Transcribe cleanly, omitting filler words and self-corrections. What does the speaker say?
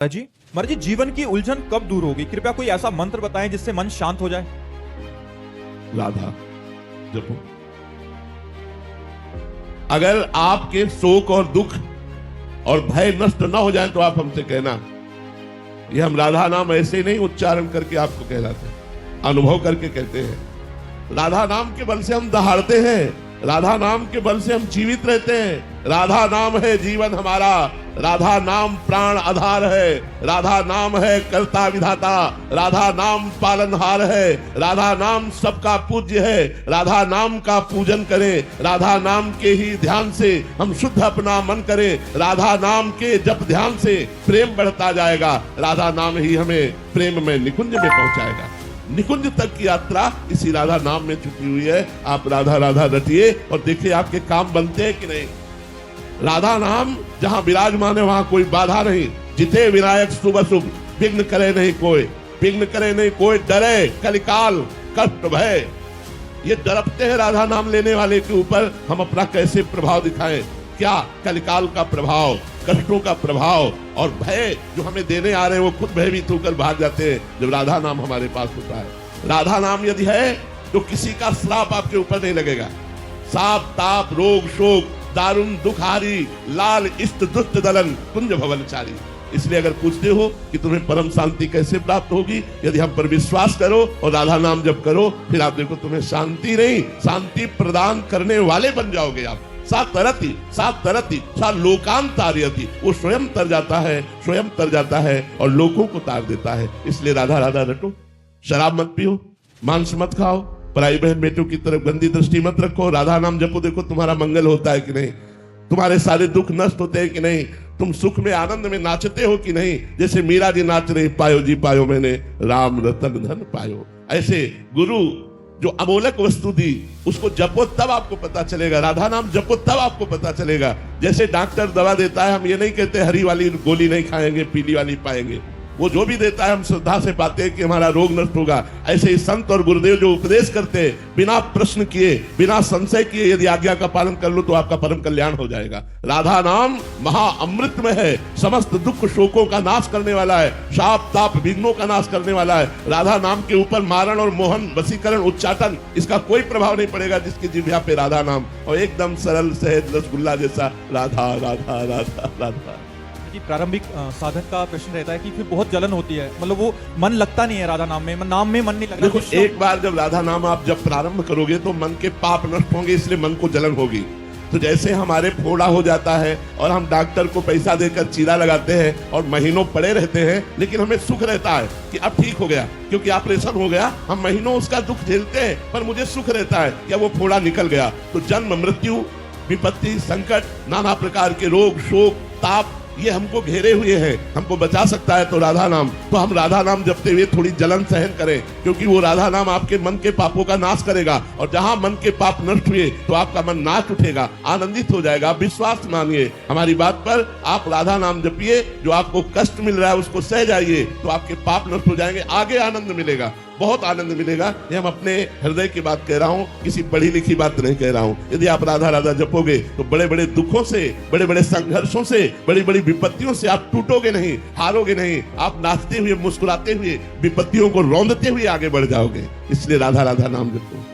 जी महाराज जी, जीवन की उलझन कब दूर होगी? कृपया कोई ऐसा मंत्र बताएं जिससे मन शांत हो जाए। राधा जपो। अगर आपके शोक और दुख और भय नष्ट ना हो जाए तो आप हमसे कहना। ये हम राधा नाम ऐसे नहीं उच्चारण करके आपको कहलाते, अनुभव करके कहते हैं। राधा नाम के बल से हम दहाड़ते हैं, राधा नाम के बल से हम जीवित रहते हैं। राधा नाम है जीवन हमारा, राधा नाम प्राण आधार है, राधा नाम है कर्ता विधाता, राधा नाम पालनहार है, राधा नाम सबका पूज्य है। राधा नाम का पूजन करें, राधा नाम के ही ध्यान से हम शुद्ध अपना मन करें। राधा नाम के जप ध्यान से प्रेम बढ़ता जाएगा। राधा नाम ही हमें प्रेम में निकुंज में पहुंचाएगा। निकुंज तक की यात्रा इसी राधा नाम में छुपी हुई है। आप राधा राधा रटिए और देखिए आपके काम बनते हैं कि नहीं। राधा नाम जहां विराजमान है वहां कोई बाधा नहीं। जिते विनायक शुभ शुभ, विघ्न करे नहीं कोई, विघ्न करे नहीं कोई, डरे कलिकाल कष्ट भय। ये डरते हैं राधा नाम लेने वाले के ऊपर हम अपना कैसे प्रभाव दिखाएं। क्या कलिकाल का प्रभाव, कष्टों का प्रभाव और भय जो हमें देने आ रहे हैं वो खुद भयभीत होकर भाग जाते हैं जब राधा नाम हमारे पास होता है। राधा नाम यदि है तो किसी का श्राप आपके ऊपर नहीं लगेगा। साप ताप रोग शोक दारुण दुखारी लाल इष्ट दुष्ट दलन कुंज भवनचारी। इसलिए अगर पूछते हो कि तुम्हें परम शांति कैसे प्राप्त होगी, यदि हम पर विश्वास करो और राधा नाम जप करो, फिर आप देखो तुम्हें शांति नहीं शांति प्रदान करने वाले बन जाओगे आप। सा तरती सा लोकांतार्यति, वो स्वयं तर जाता है, स्वयं तर जाता है और लोगों को तार देता है। इसलिए राधा राधा रटो, शराब मत पियो, मांस मत खाओ, पराई बहन बेटों की तरफ गंदी दृष्टि मत रखो। राधा नाम जपो, देखो तुम्हारा मंगल होता है कि नहीं, तुम्हारे सारे दुख नष्ट होते हैं कि नहीं, तुम सुख में आनंद में नाचते हो कि नहीं। जैसे मीरा जी नाच रही, पायो जी पायो मैंने राम रतन धन पायो। ऐसे गुरु जो अमोलक वस्तु दी उसको जपो तब आपको पता चलेगा। राधा नाम जपो तब आपको पता चलेगा। जैसे डॉक्टर दवा देता है, हम ये नहीं कहते हरी वाली गोली नहीं खाएंगे पीली वाली पाएंगे। वो जो भी देता है हम श्रद्धा से पाते हैं कि हमारा रोग नष्ट होगा। ऐसे ही संत और गुरुदेव जो उपदेश करते हैं बिना प्रश्न किए बिना संशय किए यदि आज्ञा का पालन कर लो तो आपका परम कल्याण हो जाएगा। राधा नाम महा अमृत में है, समस्त दुख शोकों का नाश करने वाला है, शाप ताप विघ्नों का नाश करने वाला है। राधा नाम के ऊपर मारण और मोहन वशीकरण उच्चाटन इसका कोई प्रभाव नहीं पड़ेगा जिसकी जिह्वा पे राधा नाम, और एकदम सरल सहज रसगुल्ला जैसा राधा राधा राधा राधा। जी प्रारंभिक साधक का प्रश्न रहता है कि फिर बहुत जलन होती है, मतलब वो मन लगता नहीं है राधा नाम में, नाम में मन नहीं लगता। देखो एक बार जब राधा नाम आप जब प्रारंभ करोगे तो मन के पाप नष्ट होंगे, इसलिए मन को जलन होगी। तो जैसे हमारे फोड़ा हो जाता है और हम डॉक्टर को पैसा देकर चीरा लगाते हैं और महीनों पड़े रहते हैं, लेकिन हमें सुख रहता है कि अब ठीक हो गया क्योंकि ऑपरेशन हो गया। हम महीनों उसका दुख झेलते हैं पर मुझे सुख रहता है कि वो फोड़ा निकल गया। तो जन्म मृत्यु विपत्ति संकट नाना प्रकार के रोग शोक ताप ये हमको घेरे हुए हैं, हमको बचा सकता है तो राधा नाम। तो हम राधा नाम जपते हुए थोड़ी जलन सहन करें, क्योंकि वो राधा नाम आपके मन के पापों का नाश करेगा। और जहां मन के पाप नष्ट हुए तो आपका मन नाच उठेगा, आनंदित हो जाएगा। विश्वास मानिए हमारी बात पर, आप राधा नाम जपिए, जो आपको कष्ट मिल रहा है उसको सह जाइए तो आपके पाप नष्ट हो जाएंगे, आगे आनंद मिलेगा, बहुत आनंद मिलेगा। ये हम अपने हृदय की बात कह रहा हूँ, किसी पढ़ी लिखी बात नहीं कह रहा हूँ। यदि आप राधा राधा जपोगे तो बड़े बड़े दुखों से, बड़े बड़े संघर्षों से, बड़ी बड़ी विपत्तियों से आप टूटोगे नहीं, हारोगे नहीं। आप नाचते हुए मुस्कुराते हुए विपत्तियों को रौंदते हुए आगे बढ़ जाओगे। इसलिए राधा राधा नाम जपो।